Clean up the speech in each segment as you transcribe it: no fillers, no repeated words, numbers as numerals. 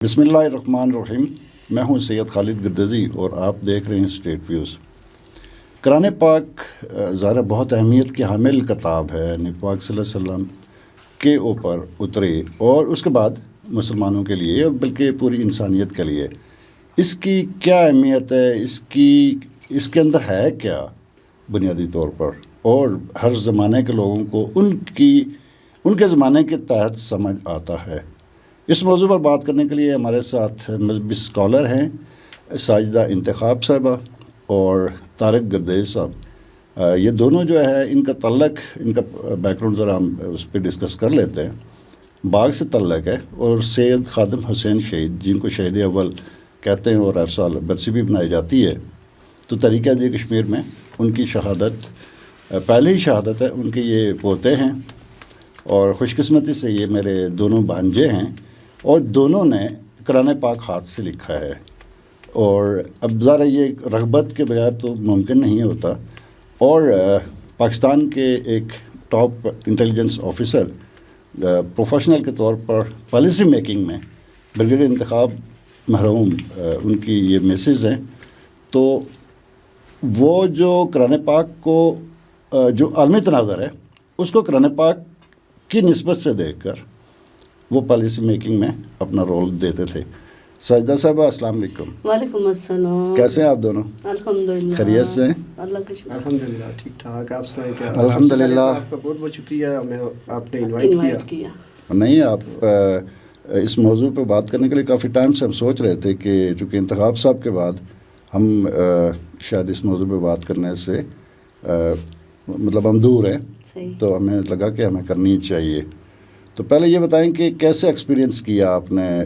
بسم اللہ الرحمن الرحیم. میں ہوں سید خالد گدزی اور آپ دیکھ رہے ہیں اسٹیٹ ویوز. قرآن پاک ظاہر بہت اہمیت کی حامل کتاب ہے. نبی پاک صلی اللہ علیہ وسلم کے اوپر اترے اور اس کے بعد مسلمانوں کے لیے بلکہ پوری انسانیت کے لیے اس کی کیا اہمیت ہے، اس کے اندر ہے کیا بنیادی طور پر، اور ہر زمانے کے لوگوں کو ان کے زمانے کے تحت سمجھ آتا ہے. اس موضوع پر بات کرنے کے لیے ہمارے ساتھ مذہبی اسکالر ہیں ساجدہ انتخاب صاحبہ اور طارق گردیز صاحب. یہ دونوں جو ہے ان کا بیک گراؤنڈ ذرا ہم اس پہ ڈسکس کر لیتے ہیں. باغ سے تعلق ہے اور سید خادم حسین شہید جن کو شہید اول کہتے ہیں اور ہر سال برسی بھی بنائی جاتی ہے. تو تحریک جدید کشمیر میں ان کی شہادت پہلے ہی شہادت ہے. ان کے یہ پوتے ہیں اور خوش قسمتی سے یہ میرے دونوں بھانجے ہیں اور دونوں نے قرآن پاک ہاتھ سے لکھا ہے. اور اب ذرا یہ رغبت کے بغیر تو ممکن نہیں ہوتا. اور پاکستان کے ایک ٹاپ انٹیلیجنس آفیسر پروفیشنل کے طور پر پالیسی میکنگ میں بریگیڈیئر انتخاب محروم ان کی یہ میسز ہیں. تو وہ جو قرآن پاک کو جو عالمی تناظر ہے اس کو قرآن پاک کی نسبت سے دیکھ کر وہ پالیسی میکنگ میں اپنا رول دیتے تھے. ساجدہ صاحبہ السلام علیکم. وعلیکم السلام. کیسے ہیں آپ دونوں؟ الحمدللہ خیریت سے ہیں؟ اللہ کا شکر. الحمدللہ ٹھیک ٹھاک. آپ سنائیں کیا؟ الحمدللہ. آپ کا بہت بہت شکریہ ہمیں آپ نے انوائٹ کیا. نہیں، آپ اس موضوع پہ بات کرنے کے لیے کافی ٹائم سے ہم سوچ رہے تھے کہ چونکہ انتخاب صاحب کے بعد ہم شاید اس موضوع پہ بات کرنے سے ہم دور ہیں. تو ہمیں لگا کہ ہمیں کرنی چاہیے. تو پہلے یہ بتائیں کہ کیسے ایکسپیرینس کیا آپ نے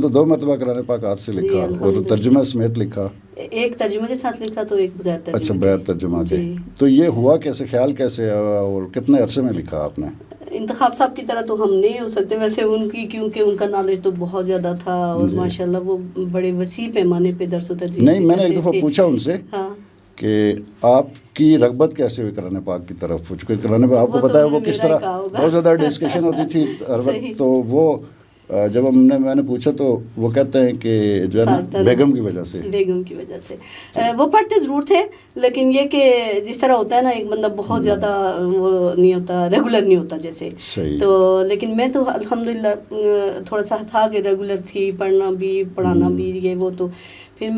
تو 2 مرتبہ قرآن پاک ہاتھ سے لکھا اور ترجمہ سمیت لکھا. ایک ترجمے کے ساتھ لکھا تو ایک بغیر ترجمے. اچھا، بغیر ترجمہ کے. تو یہ ہوا کیسے، خیال کیسے اور کتنے عرصے میں لکھا آپ نے؟ انتخاب صاحب کی طرح تو ہم نہیں ہو سکتے ویسے ان کی، کیونکہ ان کا نالج تو بہت زیادہ تھا اور ماشاءاللہ وہ بڑے وسیع پیمانے پہ درس و تدریس. نہیں، میں نے ایک دفعہ پوچھا ان سے کہ آپ کی رغبت کیسے ہوئی قرآن پاک کی طرف، چونکہ قرآن پاک آپ کو پتہ ہے وہ کس طرح بہت زیادہ ڈسکشن ہوتی تھی ہر وقت. تو وہ جب میں نے پوچھا تو وہ کہتے ہیں کہ جو ہے نا بیگم کی وجہ سے وہ پڑھتے ضرور تھے، لیکن یہ کہ جس طرح ہوتا ہے نا ایک بندہ بہت زیادہ وہ نہیں ہوتا، ریگولر نہیں ہوتا جیسے. تو لیکن میں تو الحمدللہ تھوڑا سا تھا کہ ریگولر تھی، پڑھنا بھی پڑھانا بھی یہ وہ. تو پھر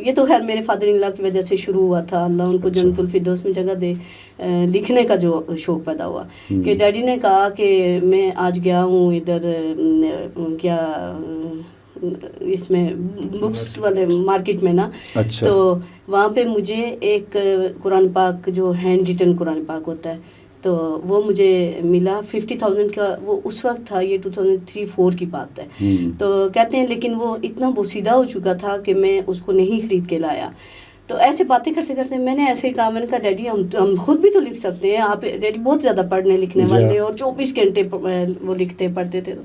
یہ تو خیر میرے فادر ان لا کی وجہ سے شروع ہوا تھا. اللہ ان کو جنت الفردوس میں جگہ دے. لکھنے کا جو شوق پیدا ہوا کہ ڈیڈی نے کہا کہ میں آج گیا ہوں ادھر کیا اس میں بکس والے مارکیٹ میں نا. تو وہاں پہ مجھے ایک قرآن پاک جو ہینڈ ریٹن قرآن پاک ہوتا ہے تو وہ مجھے ملا 50,000 کا. وہ اس وقت تھا، یہ 2003-04 کی بات ہے. تو کہتے ہیں لیکن وہ اتنا بوسیدہ ہو چکا تھا کہ میں اس کو نہیں خرید کے لایا. تو ایسے باتیں کرتے کرتے میں نے ایسے ہی کہا، میں نے کہا ڈیڈی ہم خود بھی تو لکھ سکتے ہیں. آپ ڈیڈی بہت زیادہ پڑھنے لکھنے والے اور 24 گھنٹے وہ لکھتے پڑھتے تھے. تو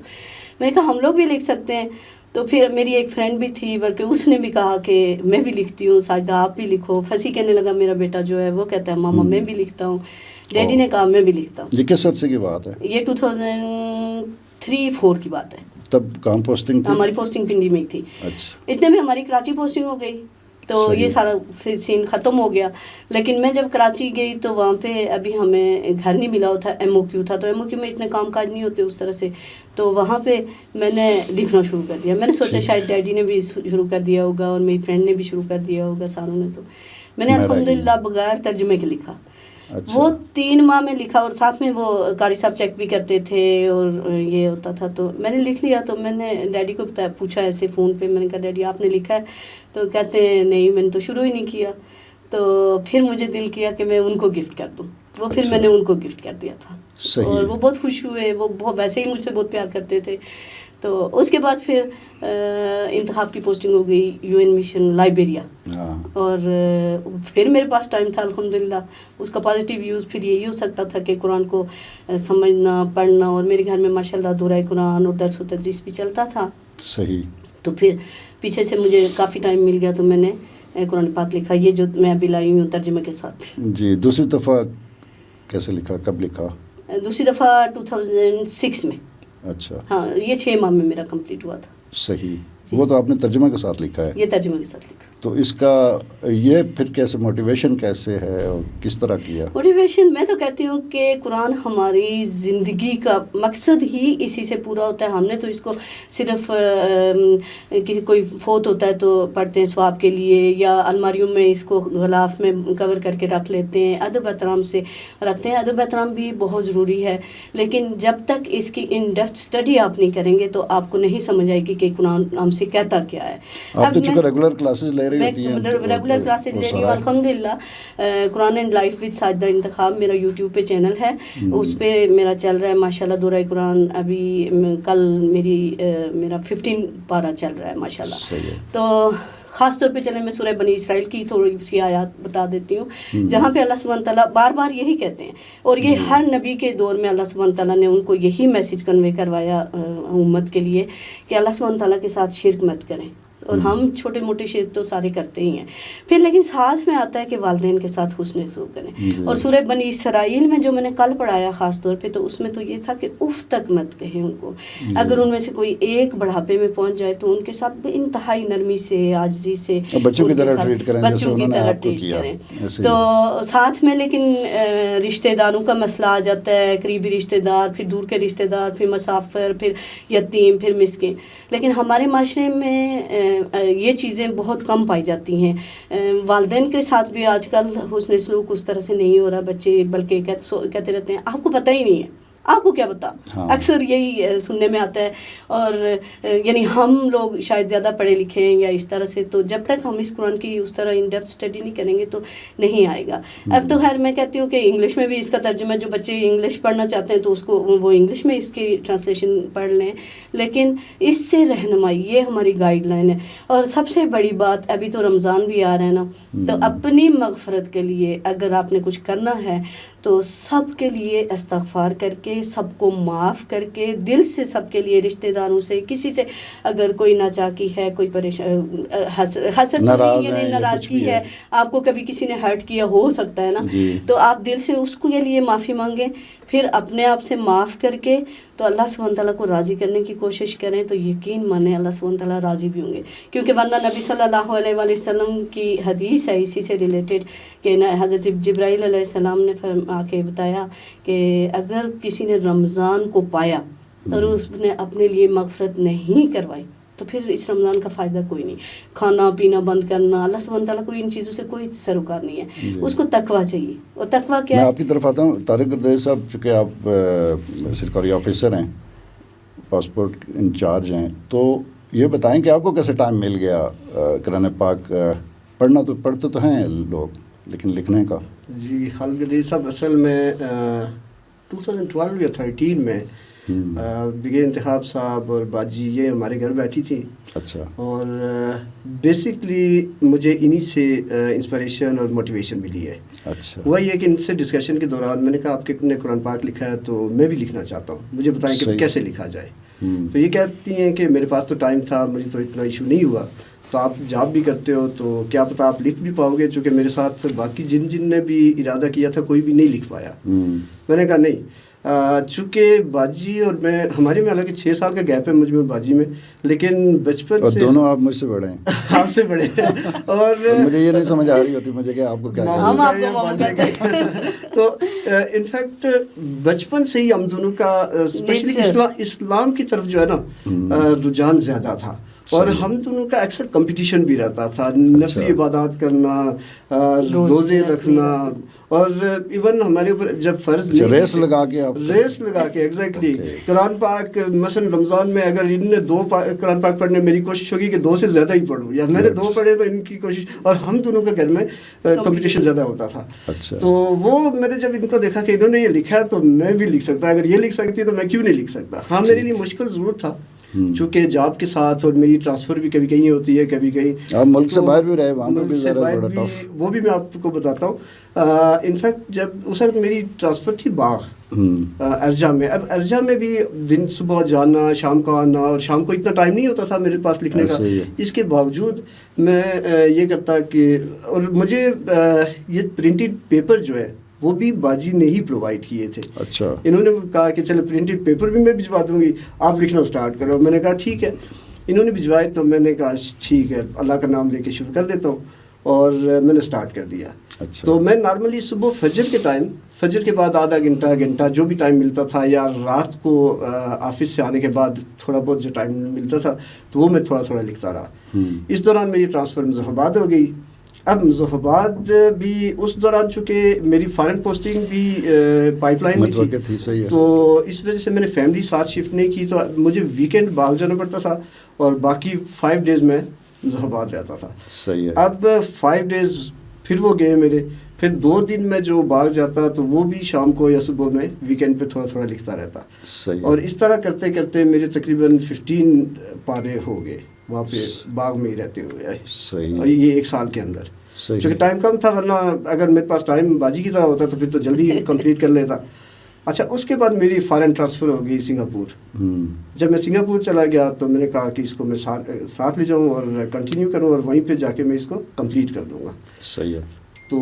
میں نے کہا ہم لوگ بھی لکھ سکتے ہیں. تو پھر میری ایک فرینڈ بھی تھی بلکہ اس نے بھی کہا کہ میں بھی لکھتی ہوں، ساجدہ آپ بھی لکھو. فصیح کہنے لگا میرا بیٹا جو ہے وہ کہتا ہے ماما میں بھی لکھتا ہوں. ڈیڈی نے کہا میں بھی لکھتا ہوں. یہ کس عرصے کی بات ہے؟ یہ 2003-04 کی بات ہے. تب کہاں پوسٹنگ تھی؟ ہماری پوسٹنگ پنڈی میں تھی. اچھا. اتنے میں ہماری کراچی پوسٹنگ ہو گئی تو یہ سارا سین ختم ہو گیا. لیکن میں جب کراچی گئی تو وہاں پہ ابھی ہمیں گھر نہیں ملا تھا، MOQ تھا. تو MOQ میں اتنے کام کاج نہیں ہوتے اس طرح سے. تو وہاں پہ میں نے لکھنا شروع کر دیا. میں نے سوچا شاید ڈیڈی نے بھی شروع کر دیا ہوگا اور میری فرینڈ نے بھی شروع کر دیا ہوگا ساروں نے. تو میں نے الحمدللہ بغیر ترجمے کے لکھا. وہ 3 ماہ میں لکھا اور ساتھ میں وہ قاری صاحب چیک بھی کرتے تھے اور یہ ہوتا تھا. تو میں نے لکھ لیا. تو میں نے ڈیڈی کو پوچھا ایسے فون پہ، میں نے کہا ڈیڈی آپ نے لکھا ہے؟ تو کہتے ہیں نہیں میں نے تو شروع ہی نہیں کیا. تو پھر مجھے دل کیا کہ میں ان کو گفٹ کر دوں. وہ پھر میں نے ان کو گفٹ کر دیا تھا اور وہ بہت خوش ہوئے. وہ ویسے ہی مجھ سے بہت پیار کرتے تھے. تو اس کے بعد پھر انتخاب کی پوسٹنگ ہو گئی UN مشن لائبیریا. اور پھر میرے پاس ٹائم تھا الحمدللہ. اس کا پازیٹیو یوز پھر یہی ہو سکتا تھا کہ قرآن کو سمجھنا پڑھنا. اور میرے گھر میں ماشاءاللہ دورہ قرآن اور درس و تدریس بھی چلتا تھا. صحیح. تو پھر پیچھے سے مجھے کافی ٹائم مل گیا تو میں نے قرآن پاک لکھا، یہ جو میں ابھی لائی ہوں ترجمے کے ساتھ. جی. دوسری دفعہ کیسے لکھا، کب لکھا؟ دوسری دفعہ 2006 میں. اچھا. ہاں، یہ 6 ماہ میں میرا کمپلیٹ ہوا تھا. صحیح. وہ تو آپ نے ترجمہ کے ساتھ لکھا ہے. یہ ترجمے کے ساتھ لکھا. تو اس کا یہ پھر کیسے موٹیویشن کیسے ہے اور کس طرح کیا؟ موٹیویشن میں تو کہتی ہوں کہ قرآن ہماری زندگی کا مقصد ہی اسی سے پورا ہوتا ہے. ہم نے تو اس کو صرف کسی کوئی فوت ہوتا ہے تو پڑھتے ہیں ثواب کے لیے, یا الماریوں میں اس کو غلاف میں کور کر کے رکھ لیتے ہیں, ادب احترام سے رکھتے ہیں. ادب احترام بھی بہت ضروری ہے, لیکن جب تک اس کی ان ڈیپتھ اسٹڈی آپ نہیں کریں گے تو آپ کو نہیں سمجھ آئے گی کہ قرآن ہم سے کہتا کیا ہے. آپ تو چونکہ ریگولر کلاسز لے رہی ہوتی ہیں, ریگولر کلاسز لے رہی ہوں الحمدللہ. قرآن اینڈ لائف وتھ ساجدہ انتخاب میرا یوٹیوب پہ چینل ہے, اس پہ میرا چل رہا ہے ماشاءاللہ دورہ قرآن. ابھی کل میرا 15 پارہ چل رہا ہے ماشاءاللہ. تو خاص طور پہ چلیں میں سورہ بنی اسرائیل کی تھوڑی سی آیات بتا دیتی ہوں, جہاں پہ اللہ سبحانہ تعالیٰ بار بار یہی کہتے ہیں, اور یہ ہر نبی کے دور میں اللہ سبحانہ تعالیٰ نے ان کو یہی میسج کنوے کروایا امت کے لیے کہ اللہ سبحانہ تعالیٰ کے ساتھ شرک مت کریں. اور ہم چھوٹے موٹے شرک تو سارے کرتے ہی ہیں. پھر لیکن ساتھ میں آتا ہے کہ والدین کے ساتھ حسن سلوک کریں. اور سورہ بنی اسرائیل میں جو میں نے کل پڑھایا خاص طور پہ, تو اس میں تو یہ تھا کہ اف تک مت کہیں ان کو. اگر ان میں سے کوئی ایک بڑھاپے میں پہنچ جائے تو ان کے ساتھ بے انتہائی نرمی سے, عاجزی سے بچوں کی طرح ٹریٹ کریں, بچوں کی طرح ٹریٹ کریں. تو ساتھ میں لیکن رشتہ داروں کا مسئلہ آ جاتا ہے, قریبی رشتہ دار, پھر دور کے رشتہ دار, پھر مسافر, پھر یتیم, پھر مسکین. لیکن ہمارے معاشرے میں یہ چیزیں بہت کم پائی جاتی ہیں. والدین کے ساتھ بھی آج کل حسن سلوک اس طرح سے نہیں ہو رہا. بچے بلکہ کہتے رہتے ہیں آپ کو پتہ ہی نہیں ہے, آپ کو کیا پتا. اکثر یہی سننے میں آتا ہے. اور یعنی ہم لوگ شاید زیادہ پڑھے لکھے ہیں یا اس طرح سے, تو جب تک ہم اس قرآن کی اس طرح ان ڈیپتھ اسٹڈی نہیں کریں گے تو نہیں آئے گا. اب تو خیر میں کہتی ہوں کہ انگلش میں بھی اس کا ترجمہ, جو بچے انگلش پڑھنا چاہتے ہیں تو اس کو وہ انگلش میں اس کی ٹرانسلیشن پڑھ لیں, لیکن اس سے رہنمائی, یہ ہماری گائیڈ لائن ہے. اور سب سے بڑی بات, ابھی تو رمضان بھی آ رہا ہے نا, تو اپنی مغفرت کے لیے اگر آپ نے کچھ کرنا ہے تو سب کے لیے استغفار کر کے, سب کو معاف کر کے, دل سے سب کے لیے, رشتہ داروں سے, کسی سے اگر کوئی ناچاکی ہے, کوئی حسد یعنی ناراضگی ہے, آپ کو کبھی کسی نے ہرٹ کیا ہو سکتا ہے نا, تو آپ دل سے اس کے لیے معافی مانگیں, پھر اپنے آپ سے معاف کر کے تو اللہ سبحانہ تعالیٰ کو راضی کرنے کی کوشش کریں. تو یقین مانیں اللہ سبحانہ تعالیٰ راضی بھی ہوں گے, کیونکہ ورنہ نبی صلی اللہ علیہ وآلہ وسلم کی حدیث ہے اسی سے ریلیٹڈ کہ حضرت جبرائیل علیہ السلام نے آ کے بتایا کہ اگر کسی نے رمضان کو پایا اور اس نے اپنے لیے مغفرت نہیں کروائی تو پھر اس رمضان کا فائدہ کوئی نہیں. کھانا پینا بند کرنا, اللہ سبحانہ تعالیٰ کو ان چیزوں سے کوئی سروکار نہیں ہے. اس کو تقویٰ چاہیے. اور تقویٰ کیا ہے؟ میں آپ کی طرف آتا ہوں. طارق گردیز صاحب, چونکہ آپ سرکاری آفیسر ہیں, پاسپورٹ انچارج ہیں, تو یہ بتائیں کہ آپ کو کیسے ٹائم مل گیا قرآن پاک پڑھنا؟ تو پڑھتے تو ہیں لوگ, لیکن لکھنے کا. جی خالد گردیز صاحب, اصل میں 2012 یا 13 میں بغیر انتخاب صاحب اور باجی یہ ہمارے گھر بیٹھی تھی. اچھا. اور بیسکلی مجھے انہی سے انسپریشن اور موٹیویشن ملی ہے. اچھا. ہوا یہ کہ ان سے ڈسکشن کے دوران میں نے کہا آپ نے قرآن پاک لکھا ہے تو میں بھی لکھنا چاہتا ہوں, مجھے بتائیں کہ کیسے لکھا جائے. تو یہ کہتی ہیں کہ میرے پاس تو ٹائم تھا, مجھے تو اتنا ایشو نہیں ہوا, تو آپ جاب بھی کرتے ہو تو کیا پتہ آپ لکھ بھی پاؤ گے, چونکہ میرے ساتھ باقی جن نے بھی ارادہ کیا تھا کوئی بھی نہیں لکھ پایا. میں نے کہا نہیں, چونکہ باجی اور میں, ہمارے میں حالانکہ 6 سال کا گیپ ہے مجھ میں باجی میں, لیکن بچپن سے دونوں آپ مجھ سے بڑے ہیں. آپ سے بڑے ہیں. اور مجھے یہ نہیں سمجھ آ رہی ہوتی مجھے کہ آپ کو کیا تو انفیکٹ بچپن سے ہی ہم دونوں کا اسپیشلی اسلام کی طرف جو ہے نا رجحان زیادہ تھا, اور ہم دونوں کا اکثر کمپٹیشن بھی رہتا تھا, نفلی عبادات کرنا, روزے رکھنا, اور ایون ہمارے اوپر جب فرض ریس لگا کے ایگزیکٹلی قرآن پاک مثلا رمضان میں اگر ان نے 2 قرآن پاک پڑھنے, میری کوشش ہوگی کہ 2 سے زیادہ ہی پڑھوں, یا میں نے 2 پڑھے تو ان کی کوشش, اور ہم دونوں کا گھر میں کمپٹیشن زیادہ ہوتا تھا. تو وہ میں نے جب ان کو دیکھا کہ انہوں نے یہ لکھا ہے تو میں بھی لکھ سکتا, اگر یہ لکھ سکتی تو میں کیوں نہیں لکھ سکتا. ہاں میرے لیے مشکل ضرور تھا, چونکہ جاب کے ساتھ, اور میری ٹرانسفر بھی کبھی کہیں ہوتی ہے, کبھی کہیں آپ ملک سے باہر بھی رہے, وہاں پر بھی ذرا بڑا ٹف, وہ بھی میں آپ کو بتاتا ہوں. انفیکٹ جب اس وقت میری ٹرانسفر تھی باغ ارجا میں. اب ارجا میں بھی دن صبح جانا, شام کو آنا, اور شام کو اتنا ٹائم نہیں ہوتا تھا میرے پاس لکھنے کا. اس کے باوجود میں یہ کرتا کہ, اور مجھے یہ پرنٹڈ پیپر جو ہے وہ بھی باجی نے ہی پرووائڈ کیے تھے. اچھا. انہوں نے کہا کہ چلو پرنٹڈ پیپر بھی میں بھجوا دوں گی, آپ لکھنا سٹارٹ کرو. میں نے کہا ٹھیک ہے. انہوں نے بھجوائے تو میں نے کہا ٹھیک ہے اللہ کا نام لے کے شروع کر دیتا ہوں، اور میں نے سٹارٹ کر دیا. تو میں نارملی صبح فجر کے ٹائم، فجر کے بعد آدھا گھنٹہ جو بھی ٹائم ملتا تھا، یا رات کو آفس سے آنے کے بعد تھوڑا بہت جو ٹائم ملتا تھا تو وہ میں تھوڑا تھوڑا لکھتا رہا. اس دوران میری ٹرانسفر مظفرآباد ہو گئی. اب مظفرآباد بھی اس دوران چونکہ میری فارن پوسٹنگ بھی پائپ لائن میں تھی، تو اس وجہ سے میں نے فیملی ساتھ شفٹ نہیں کی، تو مجھے ویکینڈ باغ جانا پڑتا تھا اور باقی 5 ڈیز میں مظفرآباد رہتا تھا. اب 5 ڈیز پھر وہ گئے میرے، پھر 2 دن میں جو باغ جاتا تو وہ بھی شام کو یا صبح میں ویکینڈ پہ تھوڑا تھوڑا لکھتا رہتا. اور اس طرح کرتے کرتے میرے تقریباً 15 پارے ہو گئے وہاں پہ باغ میں ہی رہتے ہوئے، اور یہ 1 سال کے اندر. چونکہ ٹائم کم تھا، ورنہ اگر میرے پاس ٹائم باجی کی طرح ہوتا تو پھر تو جلدی کمپلیٹ کر لیتا. اچھا، اس کے بعد میری فارن ٹرانسفر ہو گئی سنگاپور. جب میں سنگاپور چلا گیا تو میں نے کہا کہ اس کو میں ساتھ لے جاؤں اور کنٹینیو کروں، اور وہیں پہ جا کے میں اس کو کمپلیٹ کر دوں گا. صحیح ہے. تو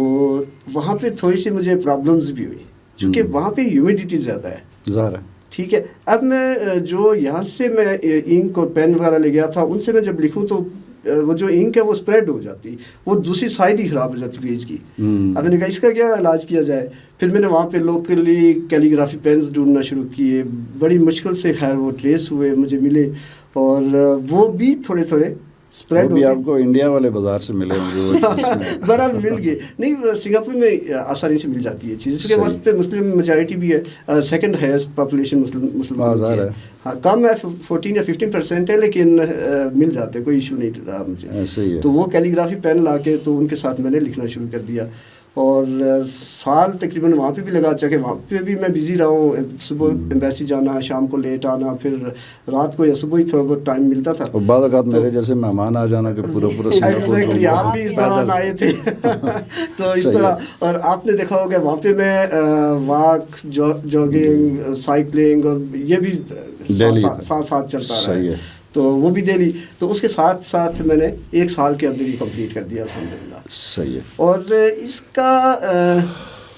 وہاں پہ تھوڑی سی مجھے پرابلمز بھی ہوئی، کیونکہ وہاں پہ ہیومیڈیٹی زیادہ ہے. ظاہر ہے. ٹھیک ہے. اب میں جو یہاں سے میں انک اور پین وغیرہ لے گیا تھا، ان سے میں جب لکھوں تو وہ جو انک ہے وہ اسپریڈ ہو جاتی، وہ دوسری سائڈ ہی خراب ہو جاتی پیج کی. اب میں نے کہا اس کا کیا علاج کیا جائے. پھر میں نے وہاں پہ لوکلی کیلیگرافی پینس ڈھونڈنا شروع کیے، بڑی مشکل سے خیر وہ ٹریس ہوئے، مجھے ملے، اور وہ بھی تھوڑے تھوڑے اسپریڈ ہوتے. آپ کو انڈیا والے بازار سے ملے ہوں گے؟ بہرحال مل گئے. نہیں، سنگاپور میں آسانی سے مل جاتی ہے چیزیں، کیونکہ وہاں پہ مسلم میجارٹی بھی ہے، سیکنڈ ہائیسٹ پاپولیشن مسلم ہے. ہاں، کم ہے، 14 یا 15% ہے، لیکن مل جاتے، کوئی ایشو نہیں رہا مجھے. تو وہ کیلیگرافی پین لا کے تو ان کے ساتھ میں نے لکھنا شروع کر دیا، اور سال تقریباً وہاں پہ بھی لگا. چاہے وہاں پہ بھی میں بزی رہا ہوں، صبح ایمبیسی جانا، شام کو لیٹ آنا، پھر رات کو یا صبح ہی تھوڑا بہت ٹائم ملتا تھا. اور بعض اوقات میرے جیسے مہمان آ جانا کہ پورا ایگزیکٹلی آپ بھی اس دوران آئے تھے. تو اس طرح، اور آپ نے دیکھا ہوگا وہاں پہ میں واک، جاگنگ، سائیکلنگ، اور یہ بھی ساتھ چلتا رہا. تو وہ بھی ڈیلی. تو اس کے ساتھ ساتھ میں نے 1 سال کے اندر ہی کمپلیٹ کر دیا الحمدللہ. صحیح ہے. اور اس کا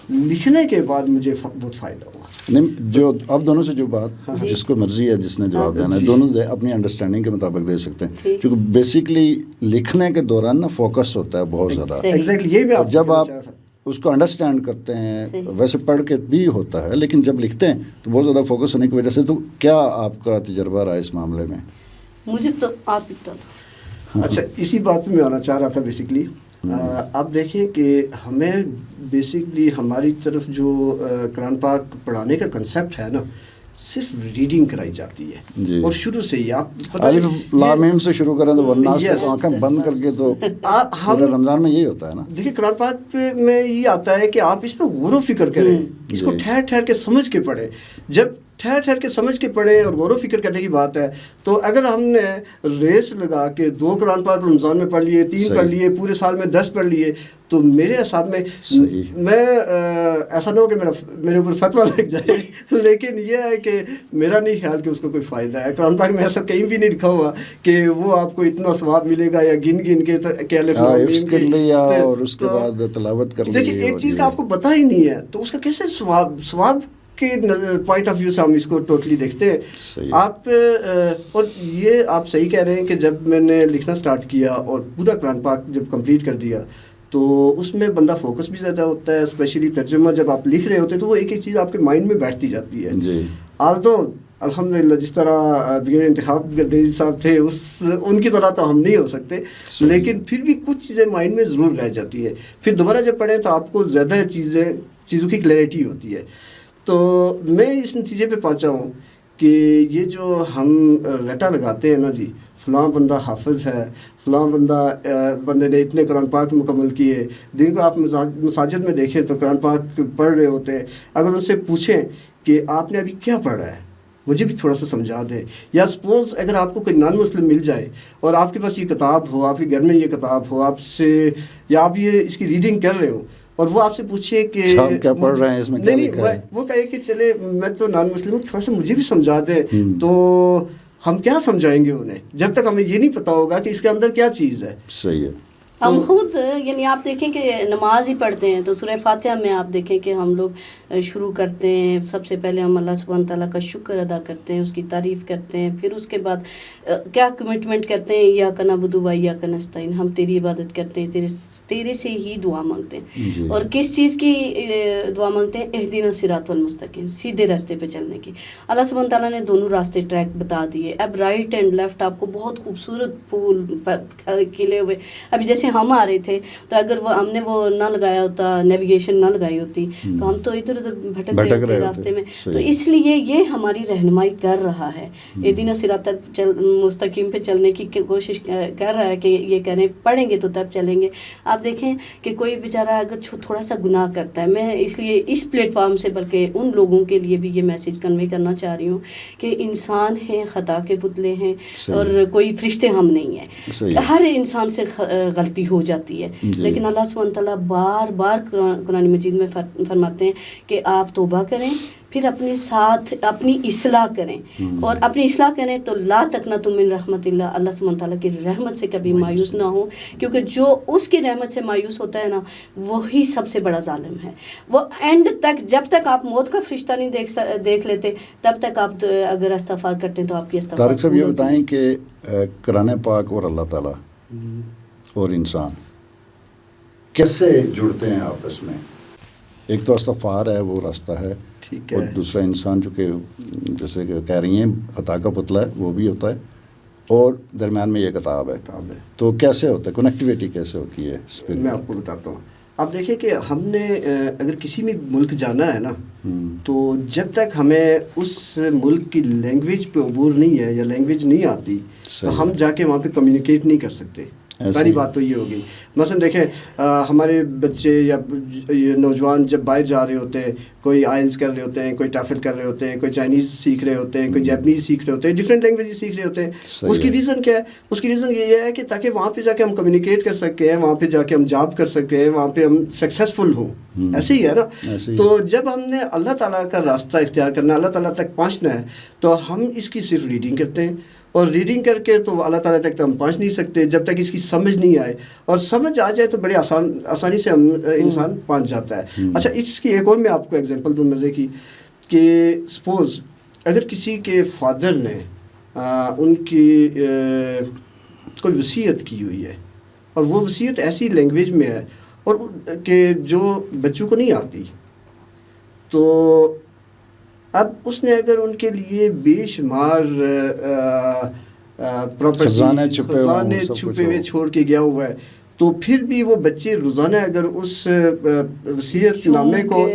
لکھنے کے بعد مجھے بہت فائدہ ہوا. نہیں، جو اب دونوں سے جو بات جس کو مرضی ہے جس نے جواب دینا ہے، دونوں اپنی انڈرسٹینڈنگ کے مطابق دے سکتے ہیں، کیونکہ بیسیکلی لکھنے کے دوران نا فوکس ہوتا ہے بہت زیادہ. ایگزیکٹلی، یہی جب آپ اس کو انڈرسٹینڈ کرتے ہیں، ویسے پڑھ کے بھی ہوتا ہے، لیکن جب لکھتے ہیں تو بہت زیادہ فوکس ہونے کی وجہ سے. تو کیا آپ کا تجربہ رہا اس معاملے میں؟ مجھے تو آپ لکھتا تھا. اچھا، اسی بات پہ میں آنا چاہ رہا تھا. بیسکلی آپ دیکھیں کہ ہمیں بیسکلی ہماری طرف جو قرآن پاک پڑھانے کا کنسیپٹ ہے نا، صرف ریڈنگ کرائی جاتی ہے، اور شروع سے ہی آپ الف لام میم سے شروع کریں تو والناس کو آنکھیں بند کر کے. تو رمضان میں یہی ہوتا ہے نا. دیکھیں، قرآن پاک میں یہ آتا ہے کہ آپ اس پہ غور و فکر کریں، اس کو ٹھہر ٹھہر کے سمجھ کے پڑھیں. جب ٹھہر ٹھہر کے سمجھ کے پڑھیں اور غور و فکر کرنے کی بات ہے، تو اگر ہم نے ریس لگا کے 2 قرآن پاک رمضان میں پڑھ لیے، 3 پڑھ لیے، پورے سال میں 10 پڑھ لیے، تو میرے حساب میں میں ایسا نہ ہو کہ میرے اوپر فتویٰ لگ جائے، لیکن یہ ہے کہ میرا نہیں خیال کہ اس کو کوئی فائدہ ہے. قرآن پاک میں ایسا کہیں بھی نہیں لکھا ہوا کہ وہ آپ کو اتنا ثواب ملے گا، یا گن گن کے اور اس کے بعد تلاوت کر لی. دیکھیں، ایک چیز کا آپ کو پتہ ہی نہیں ہے تو اس کا کیسے ثواب کے پوائنٹ آف ویو سے ہم اس کو ٹوٹلی دیکھتے ہیں. آپ اور یہ آپ صحیح کہہ رہے ہیں کہ جب میں نے لکھنا سٹارٹ کیا اور پورا قرآن پاک جب کمپلیٹ کر دیا تو اس میں بندہ فوکس بھی زیادہ ہوتا ہے، اسپیشلی ترجمہ جب آپ لکھ رہے ہوتے تو وہ ایک ایک چیز آپ کے مائنڈ میں بیٹھتی جاتی ہے. آلدو الحمدللہ جس طرح بغیر انتخاب گردیزی صاحب تھے ان کی طرح تو ہم نہیں ہو سکتے، لیکن پھر بھی کچھ چیزیں مائنڈ میں ضرور رہ جاتی ہے. پھر دوبارہ جب پڑھیں تو آپ کو زیادہ چیزوں کی کلیئرٹی ہوتی ہے. تو میں اس نتیجے پہ پہنچا ہوں کہ یہ جو ہم رٹا لگاتے ہیں نا جی، فلاں بندہ حافظ ہے، فلاں بندے نے اتنے قرآن پاک مکمل کیے. دن کو آپ مساجد میں دیکھیں تو قرآن پاک پڑھ رہے ہوتے ہیں. اگر ان سے پوچھیں کہ آپ نے ابھی کیا پڑھا ہے، مجھے بھی تھوڑا سا سمجھا دیں. یا سپوز اگر آپ کو کوئی نان مسلم مل جائے اور آپ کے پاس یہ کتاب ہو، آپ کے گھر میں یہ کتاب ہو، آپ سے یا آپ یہ اس کی ریڈنگ کر رہے ہو، اور وہ آپ سے پوچھے کہ کیا پڑھ رہے ہیں، اس میں کیا لکھا ہے، وہ کہے کہ چلے میں تو نان مسلم ہوں، تھوڑا سا مجھے بھی سمجھا دے. تو ہم کیا سمجھائیں گے انہیں جب تک ہمیں یہ نہیں پتا ہوگا کہ اس کے اندر کیا چیز ہے. صحیح ہے. ہم خود یعنی آپ دیکھیں کہ نماز ہی پڑھتے ہیں تو سورہ فاتحہ میں آپ دیکھیں کہ ہم لوگ شروع کرتے ہیں، سب سے پہلے ہم اللہ سبحانہ تعالیٰ کا شکر ادا کرتے ہیں، اس کی تعریف کرتے ہیں، پھر اس کے بعد کیا کمٹمنٹ کرتے ہیں، ایاک نعبد و ایاک نستعین، ہم تیری عبادت کرتے ہیں، تیرے سے ہی دعا مانگتے ہیں۔ اور کس چیز کی دعا مانگتے ہیں؟ اہدنا الصراط المستقیم، سیدھے راستے پہ چلنے کی۔ اللہ سبحانہ تعالیٰ نے دونوں راستے ٹریک بتا دیے، اب رائٹ اینڈ لیفٹ آپ کو بہت خوبصورت پھول کھلے ہوئے، ابھی جیسے ہم آ رہے تھے تو اگر ہم نے وہ نہ لگایا ہوتا، نیویگیشن نہ لگائی ہوتی تو ہم تو ادھر ادھر بھٹک رہے ہوتے راستے میں۔ تو اس لیے یہ ہماری رہنمائی کر رہا ہے، اہدنا الصراط مستقیم پہ چلنے کی کوشش کر رہا ہے کہ یہ کہنے پڑھیں گے تو تب چلیں گے۔ آپ دیکھیں کہ کوئی بیچارہ اگر تھوڑا سا گناہ کرتا ہے، میں اس لیے اس پلیٹ فارم سے بلکہ ان لوگوں کے لیے بھی یہ میسیج کنوے کرنا چاہ رہی ہوں کہ انسان ہیں، خطا کے پتلے ہیں، اور کوئی فرشتے ہم نہیں ہیں، ہر انسان سے غلطی ہو جاتی ہے، لیکن اللہ سبحانہ تعالیٰ بار بار قرآن مجید میں فرماتے ہیں کہ آپ توبہ کریں، پھر اپنے ساتھ اپنی اصلاح کریں، اور اپنی اصلاح کریں تو لا تقنطوا من رحمت اللہ، اللہ سبحانہ تعالیٰ کی رحمت سے کبھی مایوس نہ ہو، کیونکہ جو اس کی رحمت سے مایوس ہوتا ہے نا وہی سب سے بڑا ظالم ہے۔ وہ اینڈ تک، جب تک آپ موت کا فرشتہ نہیں دیکھ لیتے تب تک آپ اگر استغفار کرتے ہیں تو آپ کی استغفار۔ طارق صاحب یہ بتائیں کہ قرآن پاک اور اللہ تعالیٰ اور انسان کیسے جڑتے ہیں آپس میں؟ ایک تو استغفار ہے، وہ راستہ ہے، اور دوسرا انسان جو کہ جیسے کہ کہہ رہی ہیں خطا کا پتلا ہے وہ بھی ہوتا ہے، اور درمیان میں یہ کتاب ہے۔ تو کیسے ہوتا ہے، کنیکٹیویٹی کیسے ہوتی ہے؟ میں آپ کو بتاتا ہوں۔ آپ دیکھیں کہ ہم نے اگر کسی بھی ملک جانا ہے نا تو جب تک ہمیں اس ملک کی لینگویج پہ عبور نہیں ہے یا لینگویج نہیں آتی تو ہم جا کے وہاں پہ کمیونیکیٹ نہیں کر سکتے۔ پہلی بات تو یہ ہوگی۔ مثلا دیکھیں ہمارے بچے یا نوجوان جب باہر جا رہے ہوتے ہیں، کوئی آئلز کر رہے ہوتے ہیں، کوئی ٹافل کر رہے ہوتے ہیں، کوئی چائنیز سیکھ رہے ہوتے ہیں، کوئی جیپنیز سیکھ رہے ہوتے ہیں، ڈفرینٹ لینگویجز سیکھ رہے ہوتے ہیں۔ اس کی ریزن کیا ہے؟ اس کی ریزن یہ ہے کہ تاکہ وہاں پہ جا کے ہم کمیونیکیٹ کر سکیں، وہاں پہ جا کے ہم جاب کر سکیں، وہاں پہ ہم سکسیزفل ہوں۔ ایسے ہی ہے نا۔ تو جب ہم نے اللہ تعالیٰ کا راستہ اختیار کرنا ہے، اللہ تعالیٰ تک پہنچنا ہے، تو ہم اس کی صرف ریڈنگ کرتے ہیں، اور ریڈنگ کر کے تو اللہ تعالیٰ تک تو ہم پہنچ نہیں سکتے جب تک اس کی سمجھ نہیں آئے، اور سمجھ آ جائے تو بڑے آسانی سے ہم انسان پہنچ جاتا ہے۔ اچھا، اس کی ایک اور میں آپ کو ایگزامپل دوں مزے کی، کہ سپوز اگر کسی کے فادر نے ان کی کوئی وصیت کی ہوئی ہے، اور وہ وصیت ایسی لینگویج میں ہے اور کہ جو بچوں کو نہیں آتی، تو اب اس نے اگر ان کے لیے بے شمار خزانے چھپے ہوئے چھوڑ کے گیا ہوا ہے، تو پھر بھی وہ بچے روزانہ اگر اس وصیت نامے کو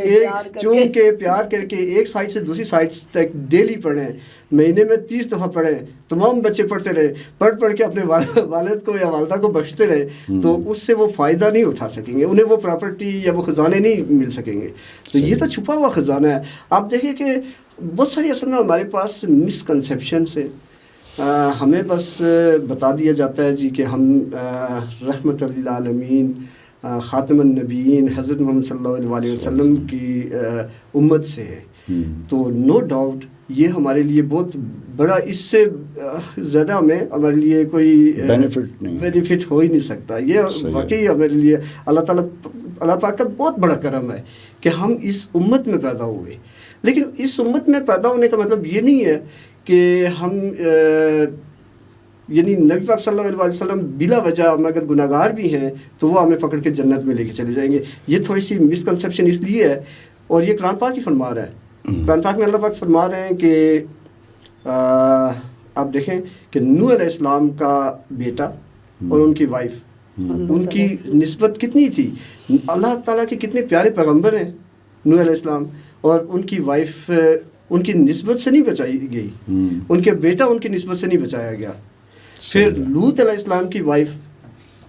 چون کے پیار کر کے ایک سائٹ سے دوسری سائٹ تک ڈیلی پڑھیں، مہینے میں 30 دفعہ پڑھیں، تمام بچے پڑھتے رہے، پڑھ کے اپنے والد کو یا والدہ کو بخشتے رہے، تو اس سے وہ فائدہ نہیں اٹھا سکیں گے، انہیں وہ پراپرٹی یا وہ خزانے نہیں مل سکیں گے۔ تو یہ تو چھپا ہوا خزانہ ہے۔ آپ دیکھیں کہ بہت ساری اصل میں ہمارے پاس مسکنسیپشن سے ہمیں بس بتا دیا جاتا ہے جی کہ ہم رحمت للعالمین، خاتم النبیین حضرت محمد صلی اللہ علیہ وسلم کی امت سے ہے، تو نو ڈاؤٹ یہ ہمارے لیے بہت بڑا، اس سے زیادہ ہمارے لیے کوئی بینیفٹ ہو ہی نہیں سکتا۔ یہ واقعی ہمارے لیے اللہ پاک کا بہت بڑا کرم ہے کہ ہم اس امت میں پیدا ہوئے۔ لیکن اس امت میں پیدا ہونے کا مطلب یہ نہیں ہے کہ ہم یعنی نبی پاک صلی اللہ علیہ وسلم بلا وجہ ہم اگر گناہ گار بھی ہیں تو وہ ہمیں پکڑ کے جنت میں لے کے چلے جائیں گے۔ یہ تھوڑی سی مسکنسیپشن اس لیے ہے، اور یہ قرآن پاک ہی فرما رہا ہے۔ قرآن پاک میں اللہ پاک فرما رہے ہیں کہ آپ دیکھیں کہ نوح علیہ السلام کا بیٹا اور ان کی وائف، ان کی نسبت کتنی تھی، اللہ تعالیٰ کے کتنے پیارے پیغمبر ہیں نوح علیہ السلام، اور ان کی وائف ان کی نسبت سے نہیں بچائی گئی، ان کے بیٹا ان کی نسبت سے نہیں بچایا گیا۔ پھر لوط علیہ السلام کی وائف،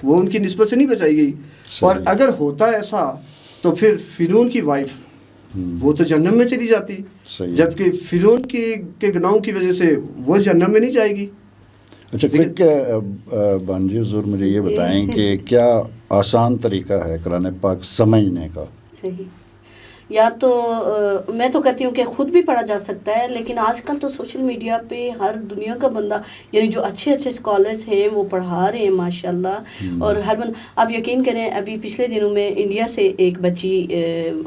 وہ ان کی نسبت سے نہیں بچائی گئی، اور اگر ہوتا ایسا تو پھر فرعون کی وائف وہ تو جہنم میں چلی جاتی، جبکہ فرعون کے گناہوں کی وجہ سے وہ جہنم میں نہیں جائے گی۔ اچھا، کلک بانجی حضور مجھے یہ بتائیں کہ کیا آسان طریقہ ہے قرآن پاک سمجھنے کا؟ صحیح، یا تو میں تو کہتی ہوں کہ خود بھی پڑھا جا سکتا ہے، لیکن آج کل تو سوشل میڈیا پہ ہر دنیا کا بندہ، یعنی جو اچھے اسکالرس ہیں وہ پڑھا رہے ہیں ماشاء اللہ. اور ہر آپ یقین کریں، ابھی پچھلے دنوں میں انڈیا سے ایک بچی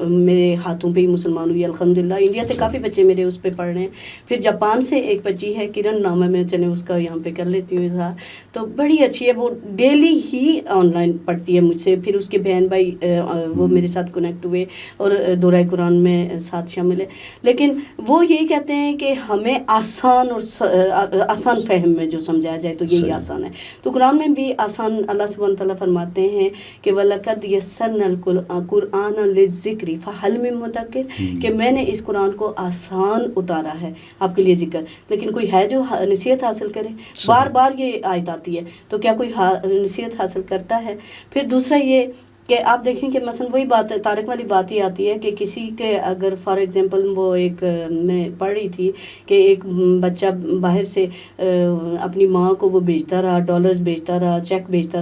میرے ہاتھوں پہ ہی مسلمان ہوئی الحمدللہ. انڈیا سے کافی بچے میرے اس پہ پڑھ رہے ہیں. پھر جاپان سے ایک بچی ہے کرن نام ہے، میں چلے اس کا یہاں پہ کر لیتی ہوں اظہار، تو بڑی اچھی ہے، وہ ڈیلی ہی آن لائن پڑھتی ہے مجھ سے. پھر اس کے بہن بھائی وہ میرے ساتھ کنیکٹ ہوئے اور دورہ قرآن میں ساتھ شامل ہے. لیکن وہ یہی کہتے ہیں کہ ہمیں آسان اور آسان فہم میں جو سمجھایا جائے تو یہی آسان ہے. تو قرآن میں بھی آسان اللہ سبحانہ تعالیٰ فرماتے ہیں کہ وَلَقَدْ يَسَّرْنَا الْقُرْآنَ لِلذِّكْرِ فَهَلْ مِن مُدَّكِرٍ، کہ میں نے اس قرآن کو آسان اتارا ہے آپ کے لیے ذکر، لیکن کوئی ہے جو نصیحت حاصل کرے؟ بار بار یہ آیت آتی ہے، تو کیا کوئی نصیحت حاصل کرتا ہے؟ پھر دوسرا یہ کہ آپ دیکھیں کہ مثلا وہی بات طارق والی بات ہی آتی ہے کہ کسی کے اگر فار ایگزامپل وہ ایک میں پڑھ رہی تھی کہ ایک بچہ باہر سے اپنی ماں کو وہ بیچتا رہا، ڈالرز بیچتا رہا، چیک بیچتا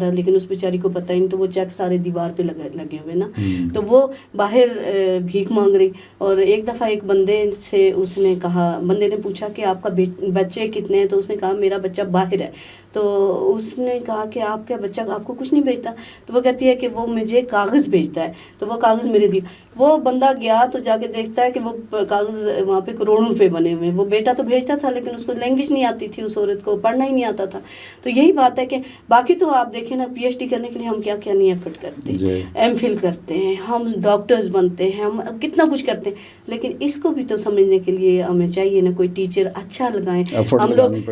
رہا، لیکن اس بیچاری کو پتہ ہی نہیں، تو وہ چیک سارے دیوار پہ لگے ہوئے نا. تو وہ باہر بھیک مانگ رہی، اور ایک دفعہ ایک بندے سے اس نے کہا، بندے نے پوچھا کہ آپ کا بچے کتنے ہیں؟ تو اس نے کہا میرا بچہ باہر ہے. تو اس نے کہا کہ آپ کا بچہ آپ کو کچھ نہیں بیچتا؟ تو وہ کہتی ہے کہ وہ مجھے کاغذ بیچتا ہے. تو وہ کاغذ میرے دیا. وہ بندہ گیا تو جا کے دیکھتا ہے کہ وہ کاغذ وہاں پہ کروڑوں روپے بنے ہوئے ہیں. وہ بیٹا تو بھیجتا تھا لیکن اس کو لینگویج نہیں آتی تھی، اس عورت کو پڑھنا ہی نہیں آتا تھا. تو یہی بات ہے کہ باقی تو آپ دیکھیں نا، پی ایچ ڈی کرنے کے لیے ہم کیا کیا نہیں ایفرٹ کرتے ہیں، ایم فل کرتے ہیں، ہم ڈاکٹرز بنتے ہیں، ہم کتنا کچھ کرتے ہیں، لیکن اس کو بھی تو سمجھنے کے لیے ہمیں چاہیے نا کوئی ٹیچر اچھا لگائیں ہم لوگ.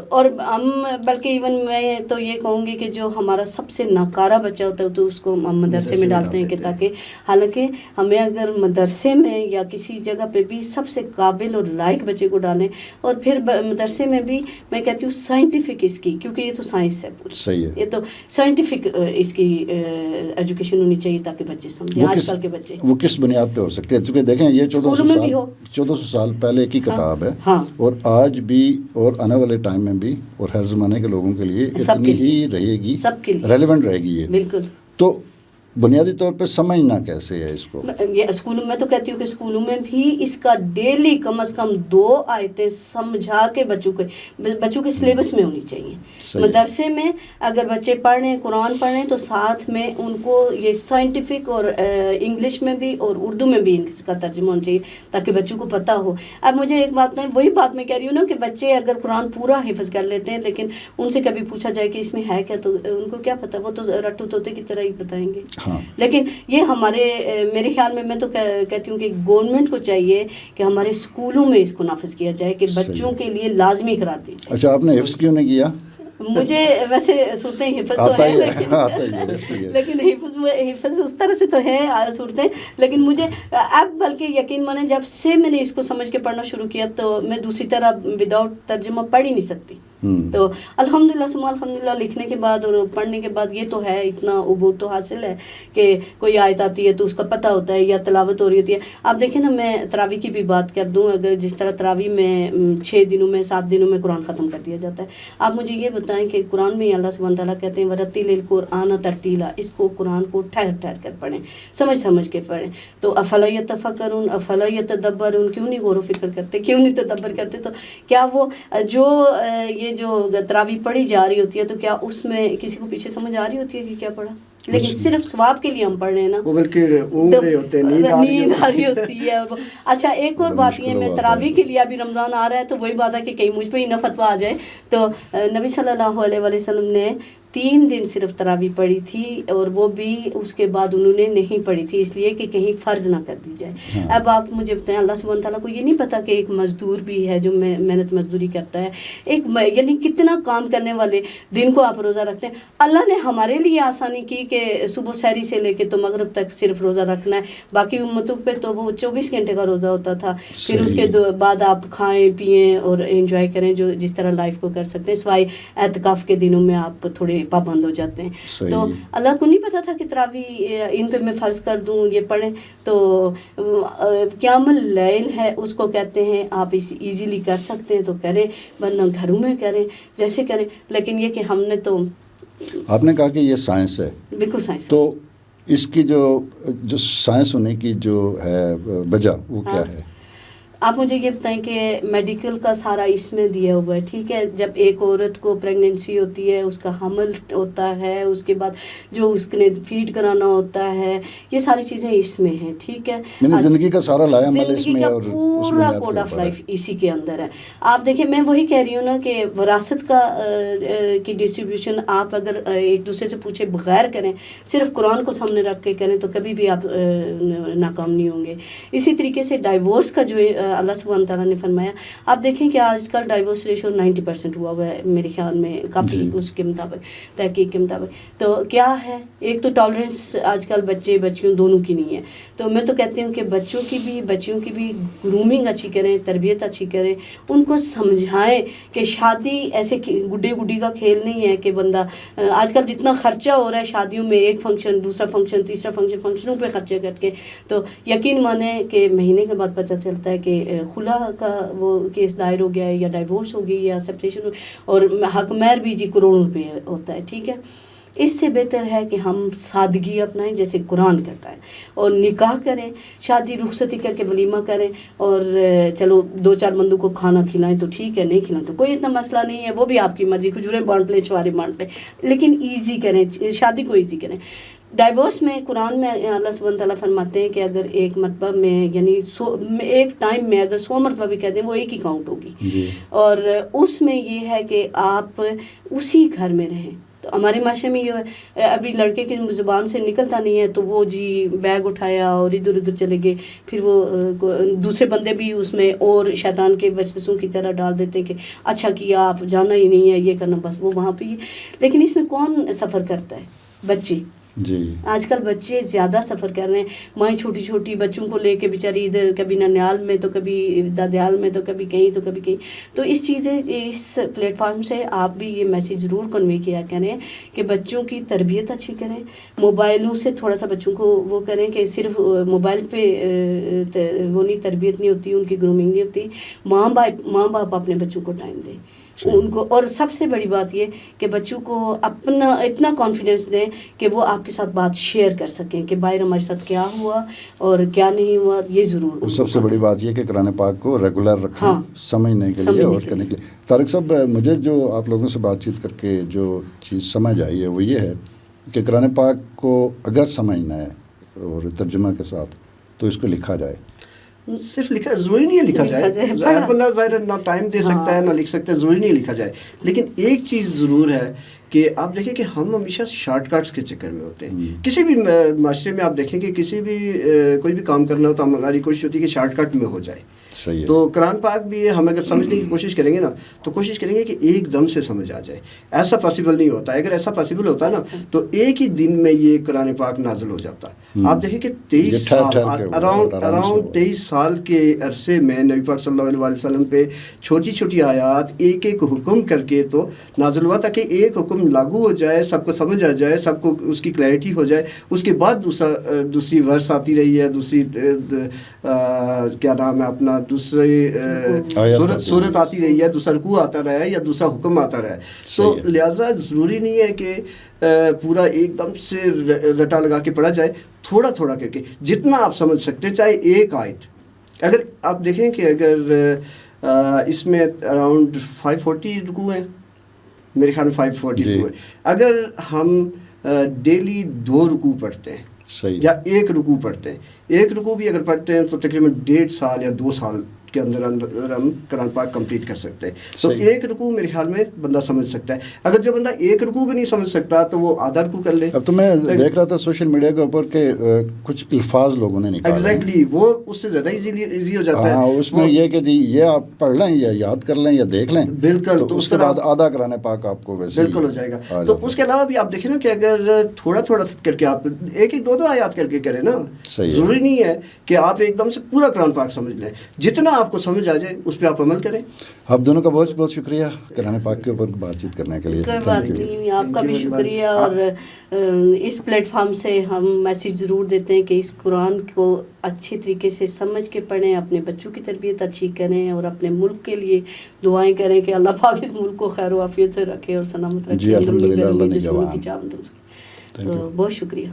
اور ہم بلکہ ایون میں تو یہ کہوں گی کہ جو ہمارا سب سے ناکارہ بچہ ہوتا ہے تو اس کو ہم مدرسے میں ڈالتے ہیں، کہ تاکہ حالانکہ ہمیں اگر مدرسے میں یا کسی جگہ پہ بھی سب سے قابل اور لائق بچے کو ڈالیں، اور پھر مدرسے میں بھی میں کہتی ہوں سائنٹیفک اس کی، کیونکہ یہ تو سائنس ہے پوری، صحیح ہے، یہ تو سائنٹیفک اس کی ایجوکیشن ہونی چاہیے تاکہ بچے سمجھیں. آج کل کے بچے وہ کس بنیاد پہ ہو سکتے ہیں؟ چونکہ دیکھیں یہ 1400 سال پہلے کی کتاب ہے، اور آج بھی اور آنے والے ٹائم میں بھی اور ہر زمانے کے لوگوں کے لیے اتنی ہی رہے گی، ریلیونٹ رہے گی. یہ بالکل. تو بنیادی طور پہ سمجھنا کیسے ہے اس کو؟ یہ اسکولوں میں تو کہتی ہوں کہ اسکولوں میں بھی اس کا ڈیلی کم از کم 2 آیتیں سمجھا کے بچوں کے سلیبس میں ہونی چاہیے. مدرسے میں اگر بچے پڑھ رہے ہیں، قرآن پڑھ رہے ہیں، تو ساتھ میں ان کو یہ سائنٹیفک اور انگلش میں بھی اور اردو میں بھی اس کا ترجمہ ہونا چاہیے تاکہ بچوں کو پتہ ہو. اب مجھے ایک بات نہیں، وہی بات میں کہہ رہی ہوں نا کہ بچے اگر قرآن پورا حفظ کر لیتے ہیں لیکن ان سے کبھی پوچھا جائے کہ اس میں ہے کیا، تو ان کو کیا پتہ، وہ تو رٹو طوطے کی طرح ہی بتائیں گے. لیکن یہ میرے خیال میں تو کہتی ہوں کہ گورنمنٹ کو چاہیے کہ ہمارے اسکولوں میں اس کو نافذ کیا جائے کہ بچوں کے لیے لازمی قرار دی جائے. اچھا، آپ نے حفظ کیوں نہیں کیا؟ مجھے ویسے صورتیں حفظ تو ہے لیکن حفظ اس طرح سے تو ہے صورتیں، لیکن مجھے اب بلکہ یقین مانیں جب سے میں نے اس کو سمجھ کے پڑھنا شروع کیا تو میں دوسری طرح وداؤٹ ترجمہ پڑھ ہی نہیں سکتی. تو الحمدللہ ثم الحمدللہ لکھنے کے بعد اور پڑھنے کے بعد یہ تو ہے، اتنا عبور تو حاصل ہے کہ کوئی آیت آتی ہے تو اس کا پتہ ہوتا ہے یا تلاوت ہو رہی ہوتی ہے. آپ دیکھیں نا، میں تراویح کی بھی بات کر دوں، اگر جس طرح تراویح میں 6 دنوں میں 7 دنوں میں قرآن ختم کر دیا جاتا ہے. آپ مجھے یہ بتائیں کہ قرآن میں اللہ سبحانہ تعالیٰ کہتے ہیں وَرَتِّلِ الْقُرْآنَ تَرْتِیلًا، اس کو قرآن کو ٹھہر کر پڑھیں، سمجھ کے پڑھیں. تو أَفَلَا يَتَفَكَّرُونَ أَفَلَا يَتَدَبَّرُونَ، کیوں نہیں غور و فکر کرتے، کیوں نہیں تدبر کرتے؟ تو کیا وہ جو تراویح پڑھی جا رہی ہوتی ہے تو کیا اس میں کسی کو پیچھے سمجھ آ رہی ہوتی ہے کہ کیا پڑھا؟ لیکن صرف ثواب کے لیے ہم پڑھ رہے ہیں نا، وہ بلکہ نیند آ رہی ہوتی ہے. اچھا، ایک اور بات یہ، میں تراویح کے لیے ابھی رمضان آ رہا ہے تو وہی بات ہے کہ کہیں مجھ پہ ہی نہ فتویٰ آ جائے. تو نبی صلی اللہ علیہ وسلم نے 3 دن صرف تراویح پڑھی تھی، اور وہ بھی اس کے بعد انہوں نے نہیں پڑھی تھی اس لیے کہ کہیں فرض نہ کر دی جائے. اب آپ مجھے بتائیں، اللہ سبحانہ تعالیٰ کو یہ نہیں پتا کہ ایک مزدور بھی ہے جو محنت مزدوری کرتا ہے، یعنی کتنا کام کرنے والے دن کو آپ روزہ رکھتے ہیں. اللہ نے ہمارے لیے آسانی کی کہ صبح سحری سے لے کے تو مغرب تک صرف روزہ رکھنا ہے، باقی امتوں پہ تو وہ 24 گھنٹے کا روزہ ہوتا تھا. پھر اس کے بعد آپ کھائیں پئیں اور انجوائے کریں جو جس طرح لائف کو کر سکتے ہیں، سوائے اعتکاف کے دنوں میں آپ تھوڑے پابند ہو جاتے ہیں. تو اللہ کو نہیں پتا تھا کہ تراویح ان پہ میں فرض کر دوں یہ پڑھیں. تو قیام اللیل ہے، اس کو کہتے ہیں آپ اس ایزیلی کر سکتے ہیں تو کریں، ورنہ گھروں میں کریں جیسے کریں. لیکن یہ کہ ہم نے تو، آپ نے کہا کہ یہ سائنس ہے، بالکل سائنس، تو اس کی جو سائنس ہونے کی جو ہے وجہ وہ کیا ہے؟ آپ مجھے یہ بتائیں کہ میڈیکل کا سارا اس میں دیا ہوا ہے، ٹھیک ہے. جب ایک عورت کو پریگننسی ہوتی ہے، اس کا حمل ہوتا ہے، اس کے بعد جو اس نے فیڈ کرانا ہوتا ہے، یہ ساری چیزیں اس میں ہیں، ٹھیک ہے. زندگی کا سارا لایا عمل اس میں، اور پورا کوڈ آف لائف اسی کے اندر ہے. آپ دیکھیں، میں وہی کہہ رہی ہوں نا کہ وراثت کا کی ڈسٹریبیوشن آپ اگر ایک دوسرے سے پوچھے بغیر کریں، صرف قرآن کو سامنے رکھ کے کریں، تو کبھی بھی آپ ناکام نہیں ہوں گے. اسی طریقے سے ڈائیورس کا جو اللہ سبحانہ تعالیٰ نے فرمایا، آپ دیکھیں کہ آج کل ڈائیورس ریشو 90% ہوا ہوا ہے میرے خیال میں، کافی اس کے مطابق، تحقیق کے مطابق. تو کیا ہے، ایک تو ٹالرنس آج کل بچے بچیوں دونوں کی نہیں ہے. تو میں تو کہتی ہوں کہ بچوں کی بھی گرومنگ اچھی کریں، تربیت اچھی کریں، ان کو سمجھائیں کہ شادی ایسے گڈی کا کھیل نہیں ہے کہ بندہ آج کل جتنا خرچہ ہو رہا ہے شادیوں میں، ایک فنکشن، دوسرا فنکشن، تیسرا فنکشن، فنکشنوں پہ خرچے کر کے، تو یقین مانیں کہ مہینے کے بعد پتہ چلتا ہے کہ خلا کا وہ کیس دائر ہو گیا ہے، یا ڈائیورس ہو گئی، یا سپریشن، اور حق مہر بھی جی کروڑوں روپے ہوتا ہے، ٹھیک ہے. اس سے بہتر ہے کہ ہم سادگی اپنائیں جیسے قرآن کرتا ہے، اور نکاح کریں، شادی رخصتی کر کے ولیمہ کریں، اور چلو 2-4 بندوں کو کھانا کھلائیں تو ٹھیک ہے، نہیں کھلائیں تو کوئی اتنا مسئلہ نہیں ہے، وہ بھی آپ کی مرضی، کھجوریں بانٹ لیں، چھوارے بانٹ لیں، لیکن ایزی کریں، شادی کو ایزی کریں. ڈائیورس میں قرآن میں اللہ سبحانہ تعالیٰ فرماتے ہیں کہ اگر ایک مرتبہ میں، یعنی ایک ٹائم میں اگر 100 مرتبہ بھی کہہ دیں، وہ ایک ہی کاؤنٹ ہوگی. اور اس میں یہ ہے کہ آپ اسی گھر میں رہیں. تو ہمارے معاشرے میں یہ ہے، ابھی لڑکے کی زبان سے نکلتا نہیں ہے تو وہ جی بیگ اٹھایا اور ادھر ادھر چلے گئے، پھر وہ دوسرے بندے بھی اس میں اور شیطان کے وسوسوں کی طرح ڈال دیتے ہیں کہ اچھا کیا، آپ جانا ہی نہیں ہے، یہ کرنا، بس وہ وہاں پہ ہی. لیکن اس میں کون سفر کرتا ہے؟ بچے. جی آج کل بچے زیادہ سفر کر رہے ہیں. مائیں چھوٹی چھوٹی بچوں کو لے کے بیچاری ادھر، کبھی ننیال میں تو کبھی دادیال میں تو کبھی کہیں تو کبھی کہیں. تو اس چیزیں، اس پلیٹ فارم سے آپ بھی یہ میسیج ضرور کنوے کیا کریں کہ بچوں کی تربیت اچھی کریں. موبائلوں سے تھوڑا سا بچوں کو وہ کریں کہ صرف موبائل پہ وہ نہیں، تربیت نہیں ہوتی، ان کی گرومنگ نہیں ہوتی. ماں باپ اپنے بچوں کو ٹائم دیں ان کو. اور سب سے بڑی بات یہ کہ بچوں کو اپنا اتنا کانفیڈنس دیں کہ وہ آپ کے ساتھ بات شیئر کر سکیں کہ باہر ہمارے ساتھ کیا ہوا اور کیا نہیں ہوا. یہ ضرور سب سے بڑی بات یہ کہ قرآن پاک کو ریگولر رکھیں، سمجھنے کے لیے اور کرنے کے لیے. طارق صاحب، مجھے جو آپ لوگوں سے بات چیت کر کے جو چیز سمجھ آئی ہے وہ یہ ہے کہ قرآن پاک کو اگر سمجھنا ہے اور ترجمہ کے ساتھ، تو اس کو لکھا جائے. صرف لکھا ضروری نہیں ہے لکھا جائے، ہر بندہ ظاہر نہ ٹائم دے سکتا ہے، نہ لکھ سکتا ہے، ضروری نہیں لکھا جائے. لیکن ایک چیز ضرور ہے کہ آپ دیکھیں کہ ہم ہمیشہ شارٹ کٹس کے چکر میں ہوتے ہیں. کسی بھی معاشرے میں آپ دیکھیں کہ کسی بھی کوئی بھی کام کرنا ہو تو ہماری کوشش ہوتی ہے کہ شارٹ کٹ میں ہو جائے. تو قرآن پاک بھی ہم اگر سمجھنے کی کوشش کریں گے نا تو کوشش کریں گے کہ ایک دم سے سمجھ آ جائے. ایسا پاسبل نہیں ہوتا. اگر ایسا پاسبل ہوتا ہے نا تو ایک ہی دن میں یہ قرآن پاک نازل ہو جاتا. آپ دیکھیں کہ 23 سال اراؤنڈ 23 سال کے عرصے میں نبی پاک صلی اللہ علیہ وسلم پہ چھوٹی چھوٹی آیات ایک ایک حکم کر کے تو نازل ہوا تاکہ ایک حکم لاگو ہو جائے، سب کو سمجھ آ جائے، سب کو اس کی کلیئرٹی ہو جائے. اس کے بعد دوسری ورس آتی رہی ہے، دوسری کیا نام ہے اپنا، دوسری صورت آتی رہی ہے، دوسرا رکوع آتا رہا ہے یا دوسرا حکم آتا رہا ہے. تو لہٰذا ضروری نہیں ہے کہ پورا ایک دم سے رٹا لگا کے پڑھا جائے. تھوڑا تھوڑا کر کے جتنا آپ سمجھ سکتے ہیں، چاہے ایک آیت. اگر آپ دیکھیں کہ اگر اس میں اراؤنڈ 540 رکوع ہیں، میرے خیال میں 540 رکوع ہیں. اگر ہم ڈیلی 2 رکوع پڑھتے ہیں یا 1 رکوع پڑھتے ہیں، 1 رکوع بھی اگر پڑھتے ہیں تو تقریباً 1.5 سال یا 2 سال کے اندر ہم قرآن پاک کمپلیٹ کر سکتے ہیں. تو 1 رکوع میرے خیال میں بندہ سمجھ سکتا ہے. اگر جو بندہ 1 رکوع بھی نہیں سمجھ سکتا تو وہ آدھا رکوع کر لے. اب تو میں دیکھ رہا تھا سوشل میڈیا کے اوپر کہ کچھ الفاظ لوگوں نے نکالے. ایگزیکٹلی، وہ اس سے زیادہ ایزی ہو جاتا ہے. ہاں، اس میں یہ کہ یہ آپ پڑھ لیں یا یاد کر لیں یا دیکھ لیں، بالکل. تو اس کے بعد آدھا قرآن پاک آپ کو ویسے بالکل ہو جائے گا. تو اس کے علاوہ بھی آپ دیکھیں نا کہ اگر تھوڑا تھوڑا کر کے آپ 1-2 آیات کر کے کریں نا، ضروری نہیں ہے کہ آپ ایک دم سے پورا قرآن پاک سمجھ لیں. جتنا آپ کو سمجھ آ جائے اس پہ آپ عمل کریں. آپ دونوں کا بہت بہت شکریہ قرآن پاک کے اوپر بات چیت کرنے کے لیے. کوئی بات نہیں، آپ کا بھی شکریہ. اور اس پلیٹ فارم سے ہم میسیج ضرور دیتے ہیں کہ اس قرآن کو اچھے طریقے سے سمجھ کے پڑھیں، اپنے بچوں کی تربیت اچھی کریں اور اپنے ملک کے لیے دعائیں کریں کہ اللہ پاک اس ملک کو خیر و عافیت سے رکھے اور سلامت رکھے. جی الحمدللہ، اللہ نے تو بہت شکریہ.